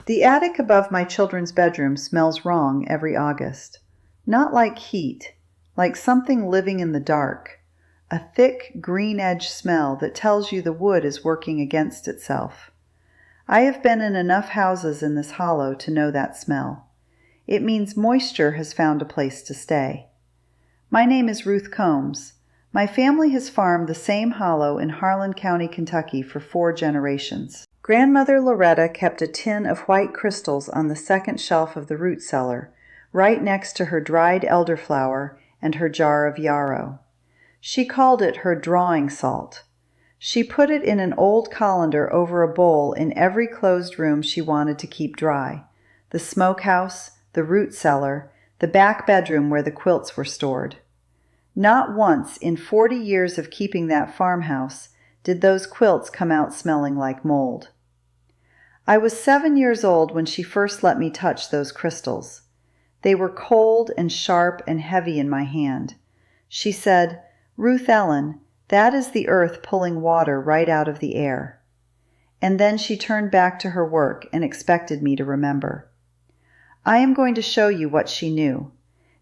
The attic above my children's bedroom smells wrong every August. Not like heat, like something living in the dark. A thick, green-edged smell that tells you the wood is working against itself. I have been in enough houses in this hollow to know that smell. It means moisture has found a place to stay. My name is Ruth Combs. My family has farmed the same hollow in Harlan County, Kentucky for 4 generations. Grandmother Loretta kept a tin of white crystals on the second shelf of the root cellar, right next to her dried elderflower and her jar of yarrow. She called it her drawing salt. She put it in an old colander over a bowl in every closed room she wanted to keep dry: the smokehouse, the root cellar, the back bedroom where the quilts were stored. Not once in 40 years of keeping that farmhouse did those quilts come out smelling like mold. I was 7 years old when she first let me touch those crystals. They were cold and sharp and heavy in my hand. She said, "Ruth Ellen, that is the earth pulling water right out of the air." And then she turned back to her work and expected me to remember. I am going to show you what she knew.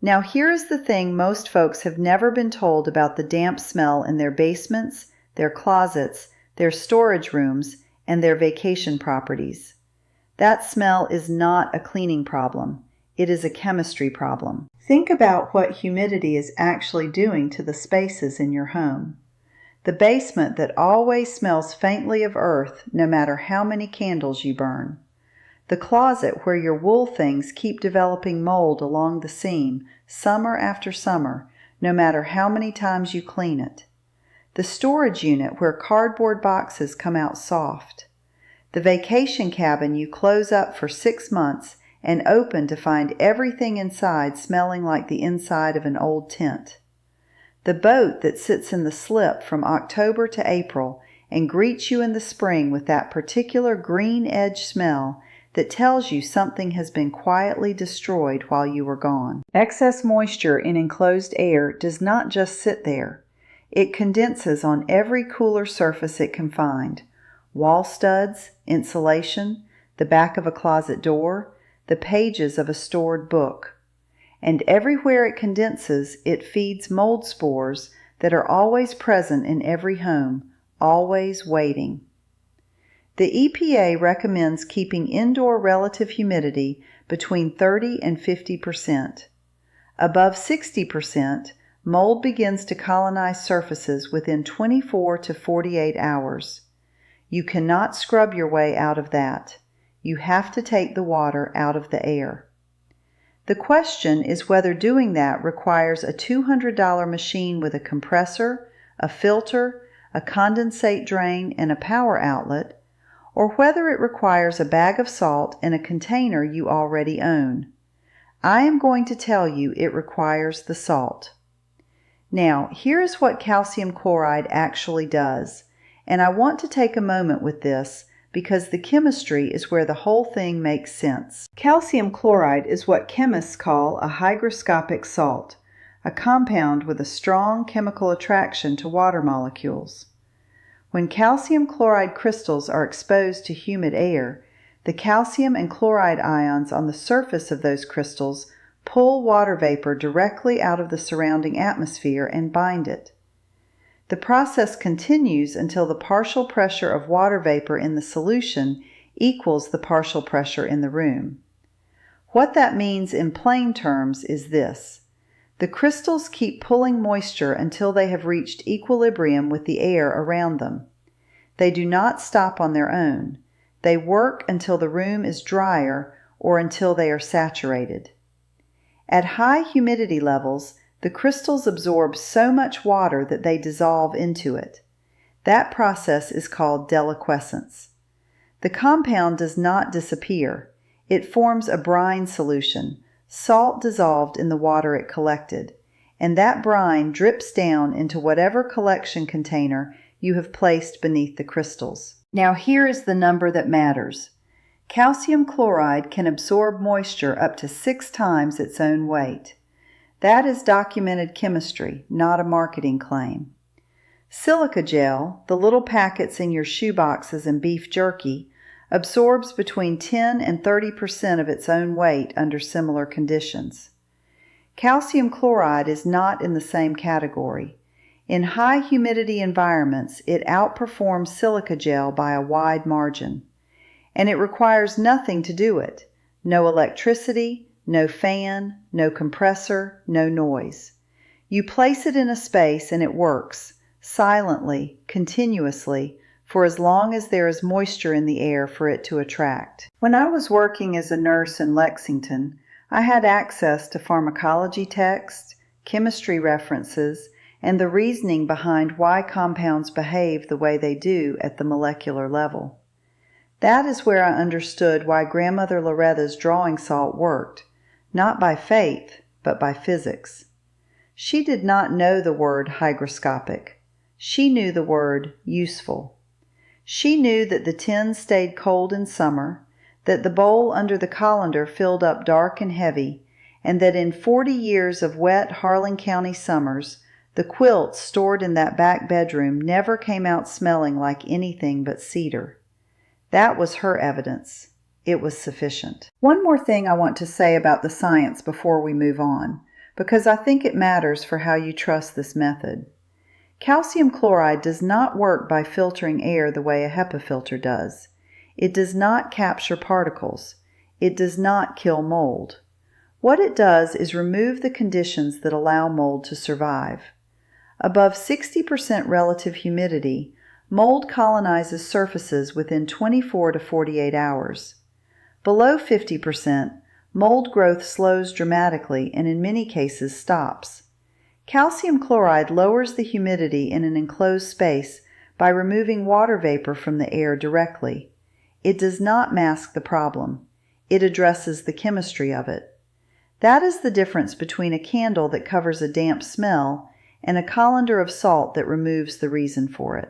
Now here is the thing most folks have never been told about the damp smell in their basements, their closets, their storage rooms, and their vacation properties. That smell is not a cleaning problem. It is a chemistry problem. Think about what humidity is actually doing to the spaces in your home. The basement that always smells faintly of earth no matter how many candles you burn. The closet where your wool things keep developing mold along the seam summer after summer, no matter how many times you clean it. The storage unit where cardboard boxes come out soft. The vacation cabin you close up for 6 months and open to find everything inside smelling like the inside of an old tent. The boat that sits in the slip from October to April and greets you in the spring with that particular green edge smell that tells you something has been quietly destroyed while you were gone. Excess moisture in enclosed air does not just sit there. It condenses on every cooler surface it can find: wall studs, insulation, the back of a closet door, the pages of a stored book. And everywhere it condenses, it feeds mold spores that are always present in every home, always waiting. The EPA recommends keeping indoor relative humidity between 30 and 50%. Above 60%, mold begins to colonize surfaces within 24 to 48 hours. You cannot scrub your way out of that. You have to take the water out of the air. The question is whether doing that requires a $200 machine with a compressor, a filter, a condensate drain, and a power outlet, or whether it requires a bag of salt and a container you already own. I am going to tell you it requires the salt. Now, here is what calcium chloride actually does, and I want to take a moment with this because the chemistry is where the whole thing makes sense. Calcium chloride is what chemists call a hygroscopic salt, a compound with a strong chemical attraction to water molecules. When calcium chloride crystals are exposed to humid air, the calcium and chloride ions on the surface of those crystals pull water vapor directly out of the surrounding atmosphere and bind it. The process continues until the partial pressure of water vapor in the solution equals the partial pressure in the room. What that means in plain terms is this: the crystals keep pulling moisture until they have reached equilibrium with the air around them. They do not stop on their own. They work until the room is drier or until they are saturated. At high humidity levels, the crystals absorb so much water that they dissolve into it. That process is called deliquescence. The compound does not disappear. It forms a brine solution, salt dissolved in the water it collected, and that brine drips down into whatever collection container you have placed beneath the crystals. Now here is the number that matters. Calcium chloride can absorb moisture up to 6 times its own weight. That is documented chemistry, not a marketing claim. Silica gel, the little packets in your shoe boxes and beef jerky, absorbs between 10 and 30% of its own weight under similar conditions. Calcium chloride is not in the same category. In high humidity environments, it outperforms silica gel by a wide margin. And it requires nothing to do it. No electricity, no fan, no compressor, no noise. You place it in a space and it works, silently, continuously, for as long as there is moisture in the air for it to attract. When I was working as a nurse in Lexington, I had access to pharmacology texts, chemistry references, and the reasoning behind why compounds behave the way they do at the molecular level. That is where I understood why Grandmother Loretta's drawing salt worked, not by faith, but by physics. She did not know the word hygroscopic. She knew the word useful. She knew that the tin stayed cold in summer, that the bowl under the colander filled up dark and heavy, and that in 40 years of wet Harlan County summers, the quilts stored in that back bedroom never came out smelling like anything but cedar. That was her evidence. It was sufficient. One more thing I want to say about the science before we move on, because I think it matters for how you trust this method. Calcium chloride does not work by filtering air the way a HEPA filter does. It does not capture particles. It does not kill mold. What it does is remove the conditions that allow mold to survive. Above 60% relative humidity, mold colonizes surfaces within 24 to 48 hours. Below 50%, mold growth slows dramatically and in many cases stops. Calcium chloride lowers the humidity in an enclosed space by removing water vapor from the air directly. It does not mask the problem. It addresses the chemistry of it. That is the difference between a candle that covers a damp smell and a colander of salt that removes the reason for it.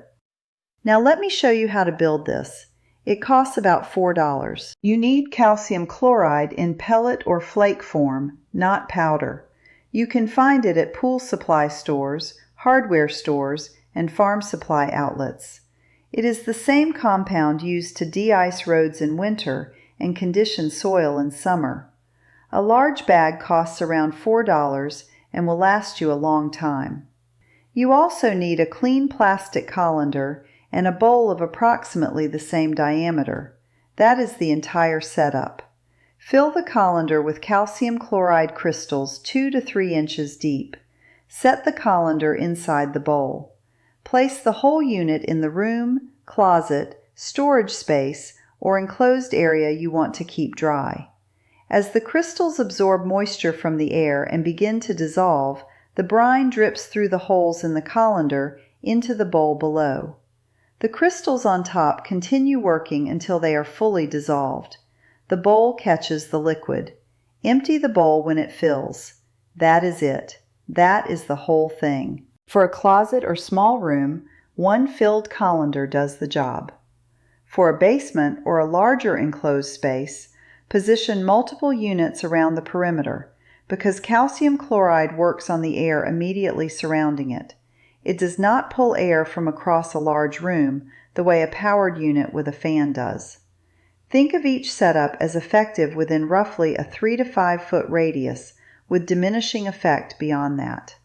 Now let me show you how to build this. It costs about $4. You need calcium chloride in pellet or flake form, not powder. You can find it at pool supply stores, hardware stores, and farm supply outlets. It is the same compound used to de-ice roads in winter and condition soil in summer. A large bag costs around $4 and will last you a long time. You also need a clean plastic colander and a bowl of approximately the same diameter. That is the entire setup. Fill the colander with calcium chloride crystals 2 to 3 inches deep. Set the colander inside the bowl. Place the whole unit in the room, closet, storage space, or enclosed area you want to keep dry. As the crystals absorb moisture from the air and begin to dissolve, the brine drips through the holes in the colander into the bowl below. The crystals on top continue working until they are fully dissolved. The bowl catches the liquid. Empty the bowl when it fills. That is it. That is the whole thing. For a closet or small room, one filled colander does the job. For a basement or a larger enclosed space, position multiple units around the perimeter, because calcium chloride works on the air immediately surrounding it. It does not pull air from across a large room the way a powered unit with a fan does. Think of each setup as effective within roughly a 3 to 5 foot radius, with diminishing effect beyond that.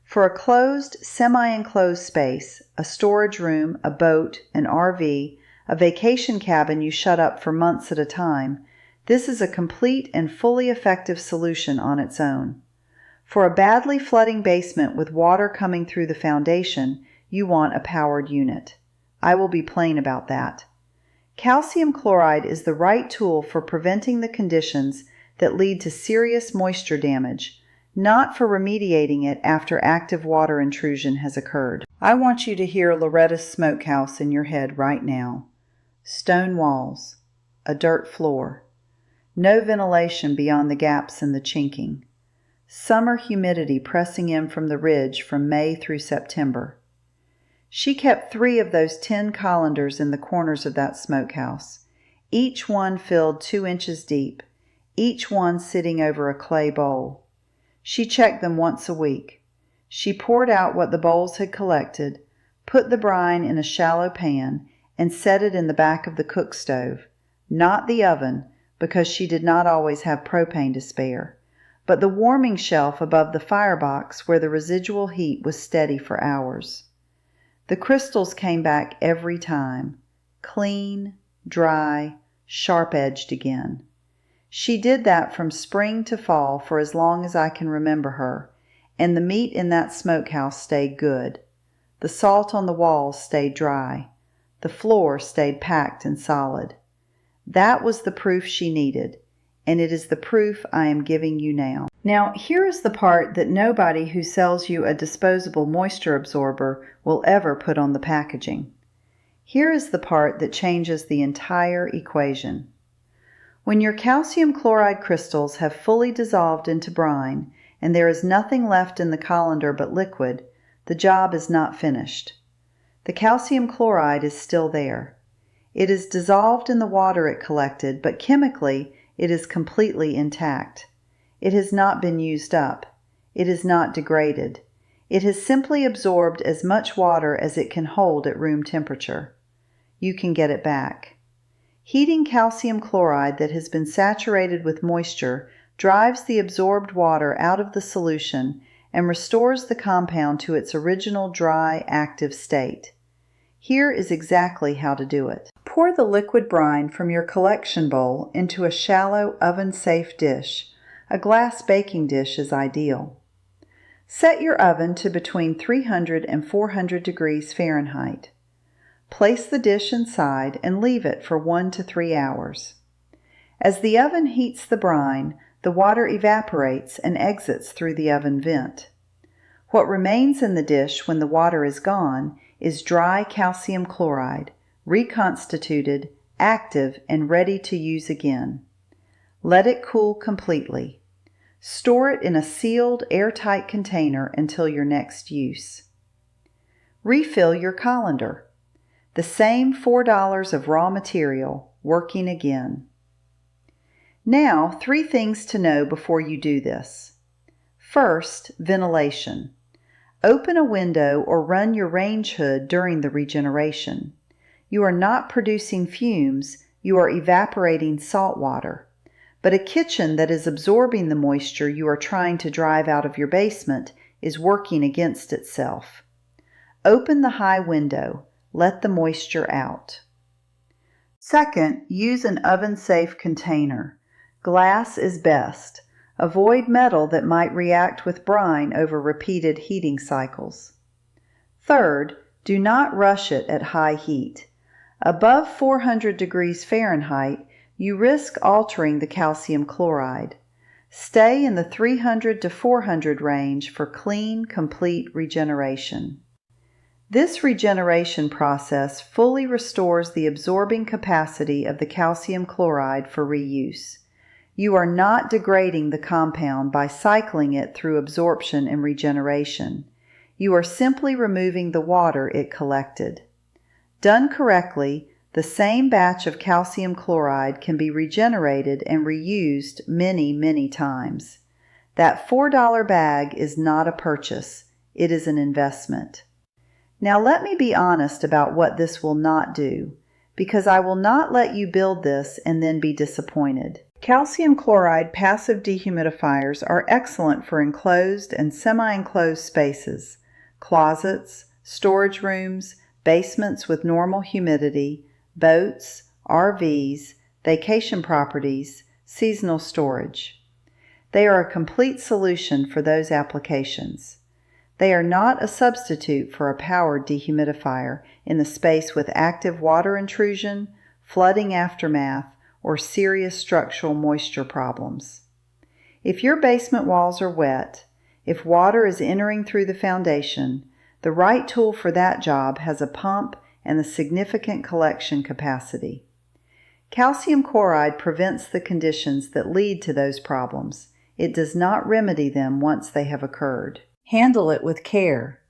For a closed, semi-enclosed space, a storage room, a boat, an RV, a vacation cabin you shut up for months at a time, this is a complete and fully effective solution on its own. For a badly flooding basement with water coming through the foundation, you want a powered unit. I will be plain about that. Calcium chloride is the right tool for preventing the conditions that lead to serious moisture damage, not for remediating it after active water intrusion has occurred. I want you to hear Loretta's smokehouse in your head right now. Stone walls, a dirt floor, no ventilation beyond the gaps in the chinking. Summer humidity pressing in from the ridge from May through September. She kept 3 of those tin colanders in the corners of that smokehouse, each one filled 2 inches deep, each one sitting over a clay bowl. She checked them once a week. She poured out what the bowls had collected, put the brine in a shallow pan, and set it in the back of the cook stove, not the oven, because she did not always have propane to spare, but the warming shelf above the firebox where the residual heat was steady for hours. The crystals came back every time, clean, dry, sharp-edged again. She did that from spring to fall for as long as I can remember her, and the meat in that smokehouse stayed good. The salt on the walls stayed dry. The floor stayed packed and solid. That was the proof she needed, and it is the proof I am giving you now. Now, here is the part that nobody who sells you a disposable moisture absorber will ever put on the packaging. Here is the part that changes the entire equation. When your calcium chloride crystals have fully dissolved into brine and there is nothing left in the colander but liquid, the job is not finished. The calcium chloride is still there. It is dissolved in the water it collected, but chemically it is completely intact. It has not been used up. It is not degraded. It has simply absorbed as much water as it can hold at room temperature. You can get it back. Heating calcium chloride that has been saturated with moisture drives the absorbed water out of the solution and restores the compound to its original dry, active state. Here is exactly how to do it. Pour the liquid brine from your collection bowl into a shallow, oven-safe dish. A glass baking dish is ideal. Set your oven to between 300 and 400 degrees Fahrenheit. Place the dish inside and leave it for 1 to 3 hours. As the oven heats the brine, the water evaporates and exits through the oven vent. What remains in the dish when the water is gone is dry calcium chloride, reconstituted, active, and ready to use again. Let it cool completely. Store it in a sealed, airtight container until your next use. Refill your colander. The same $4 of raw material, working again. Now, 3 things to know before you do this. First, ventilation. Open a window or run your range hood during the regeneration. You are not producing fumes, you are evaporating salt water. But a kitchen that is absorbing the moisture you are trying to drive out of your basement is working against itself. Open the high window. Let the moisture out. Second, use an oven-safe container. Glass is best. Avoid metal that might react with brine over repeated heating cycles. Third, do not rush it at high heat. Above 400 degrees Fahrenheit, you risk altering the calcium chloride. Stay in the 300 to 400 range for clean, complete regeneration. This regeneration process fully restores the absorbing capacity of the calcium chloride for reuse. You are not degrading the compound by cycling it through absorption and regeneration. You are simply removing the water it collected. Done correctly, the same batch of calcium chloride can be regenerated and reused many, many times. That $4 bag is not a purchase. It is an investment. Now let me be honest about what this will not do, because I will not let you build this and then be disappointed. Calcium chloride passive dehumidifiers are excellent for enclosed and semi-enclosed spaces, closets, storage rooms, basements with normal humidity, boats, RVs, vacation properties, seasonal storage. They are a complete solution for those applications. They are not a substitute for a powered dehumidifier in the space with active water intrusion, flooding aftermath, or serious structural moisture problems. If your basement walls are wet, if water is entering through the foundation, the right tool for that job has a pump and a significant collection capacity. Calcium chloride prevents the conditions that lead to those problems. It does not remedy them once they have occurred. Handle it with care.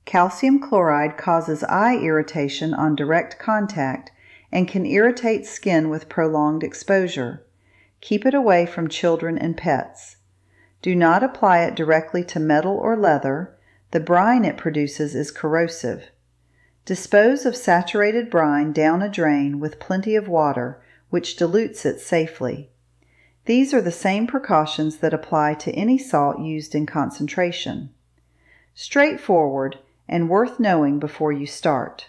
Calcium chloride causes eye irritation on direct contact and can irritate skin with prolonged exposure. Keep it away from children and pets. Do not apply it directly to metal or leather. The brine it produces is corrosive. Dispose of saturated brine down a drain with plenty of water, which dilutes it safely. These are the same precautions that apply to any salt used in concentration. Straightforward and worth knowing before you start.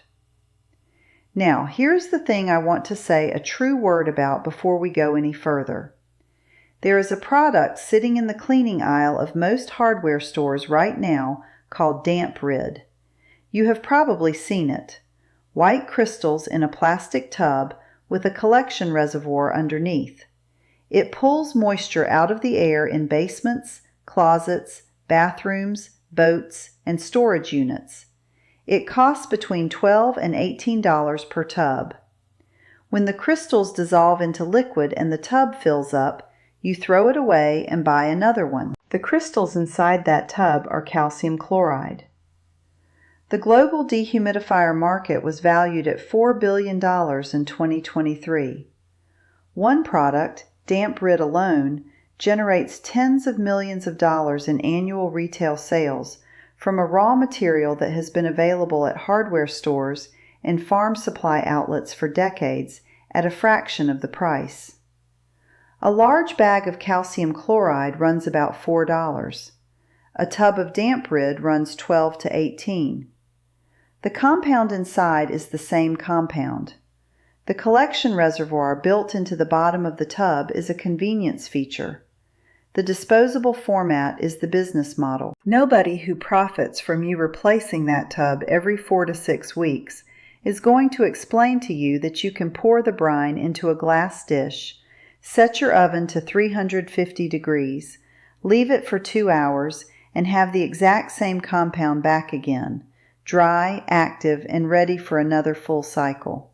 Now, here's the thing I want to say a true word about before we go any further. There is a product sitting in the cleaning aisle of most hardware stores right now called Damp Rid. You have probably seen it. White crystals in a plastic tub with a collection reservoir underneath. It pulls moisture out of the air in basements, closets, bathrooms, boats, and storage units. It costs between $12 and $18 per tub. When the crystals dissolve into liquid and the tub fills up, you throw it away and buy another one. The crystals inside that tub are calcium chloride. The global dehumidifier market was valued at $4 billion in 2023. One product, Damp Rid alone, generates tens of millions of dollars in annual retail sales from a raw material that has been available at hardware stores and farm supply outlets for decades at a fraction of the price. A large bag of calcium chloride runs about $4. A tub of Damp Rid runs $12 to $18. The compound inside is the same compound. The collection reservoir built into the bottom of the tub is a convenience feature. The disposable format is the business model. Nobody who profits from you replacing that tub every 4 to 6 weeks is going to explain to you that you can pour the brine into a glass dish, set your oven to 350 degrees, leave it for 2 hours, and have the exact same compound back again, dry, active, and ready for another full cycle.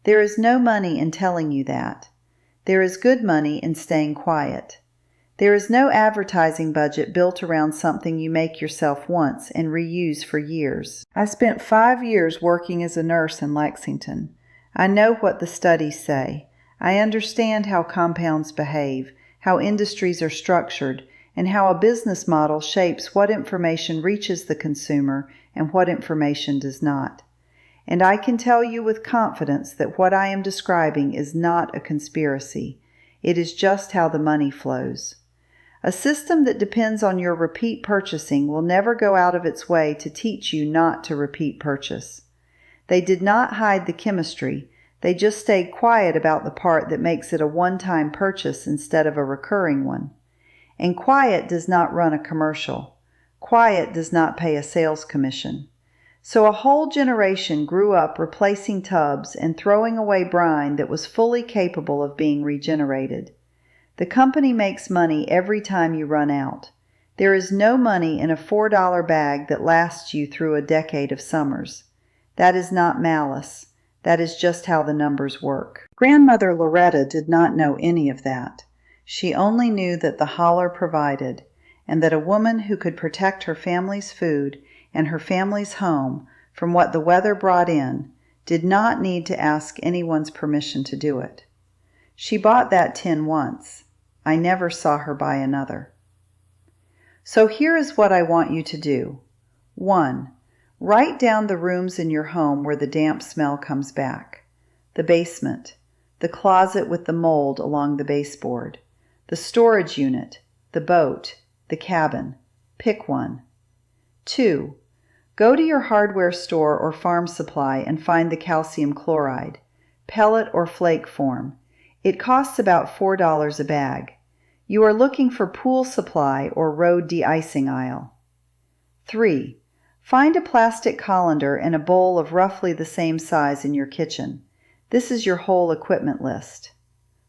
There is no money in telling you that. There is good money in staying quiet. There is no advertising budget built around something you make yourself once and reuse for years. I spent 5 years working as a nurse in Lexington. I know what the studies say. I understand how compounds behave, how industries are structured, and how a business model shapes what information reaches the consumer and what information does not. And I can tell you with confidence that what I am describing is not a conspiracy. It is just how the money flows. A system that depends on your repeat purchasing will never go out of its way to teach you not to repeat purchase. They did not hide the chemistry. They just stayed quiet about the part that makes it a one-time purchase instead of a recurring one. And quiet does not run a commercial. Quiet does not pay a sales commission. So a whole generation grew up replacing tubs and throwing away brine that was fully capable of being regenerated. The company makes money every time you run out. There is no money in a $4 bag that lasts you through a decade of summers. That is not malice. That is just how the numbers work. Grandmother Loretta did not know any of that. She only knew that the holler provided, and that a woman who could protect her family's food and her family's home from what the weather brought in did not need to ask anyone's permission to do it. She bought that tin once. I never saw her buy another. So here is what I want you to do. 1. Write down the rooms in your home where the damp smell comes back. The basement, the closet with the mold along the baseboard, the storage unit, the boat, the cabin. Pick one. 2. Go to your hardware store or farm supply and find the calcium chloride, pellet or flake form. It costs about $4 a bag. You are looking for pool supply or road de-icing aisle. 3. Find a plastic colander and a bowl of roughly the same size in your kitchen. This is your whole equipment list.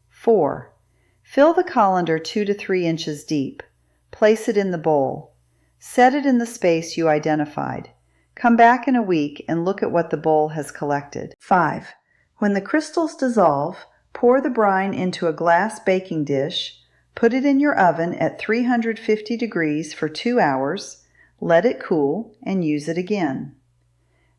4. Fill the colander 2 to 3 inches deep. Place it in the bowl. Set it in the space you identified. Come back in a week and look at what the bowl has collected. 5. When the crystals dissolve, pour the brine into a glass baking dish, put it in your oven at 350 degrees for 2 hours, let it cool, and use it again.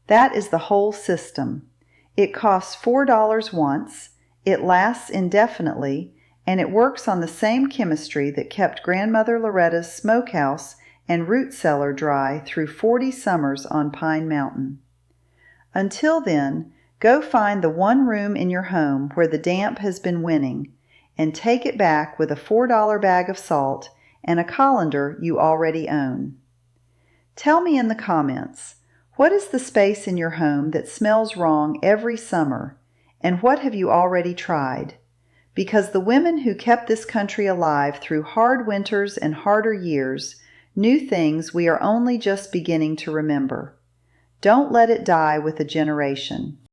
That is the whole system. It costs $4 once, it lasts indefinitely, and it works on the same chemistry that kept Grandmother Loretta's smokehouse and root cellar dry through 40 summers on Pine Mountain. Until then, go find the one room in your home where the damp has been winning, and take it back with a $4 bag of salt and a colander you already own. Tell me in the comments, what is the space in your home that smells wrong every summer, and what have you already tried? Because the women who kept this country alive through hard winters and harder years knew things we are only just beginning to remember. Don't let it die with a generation.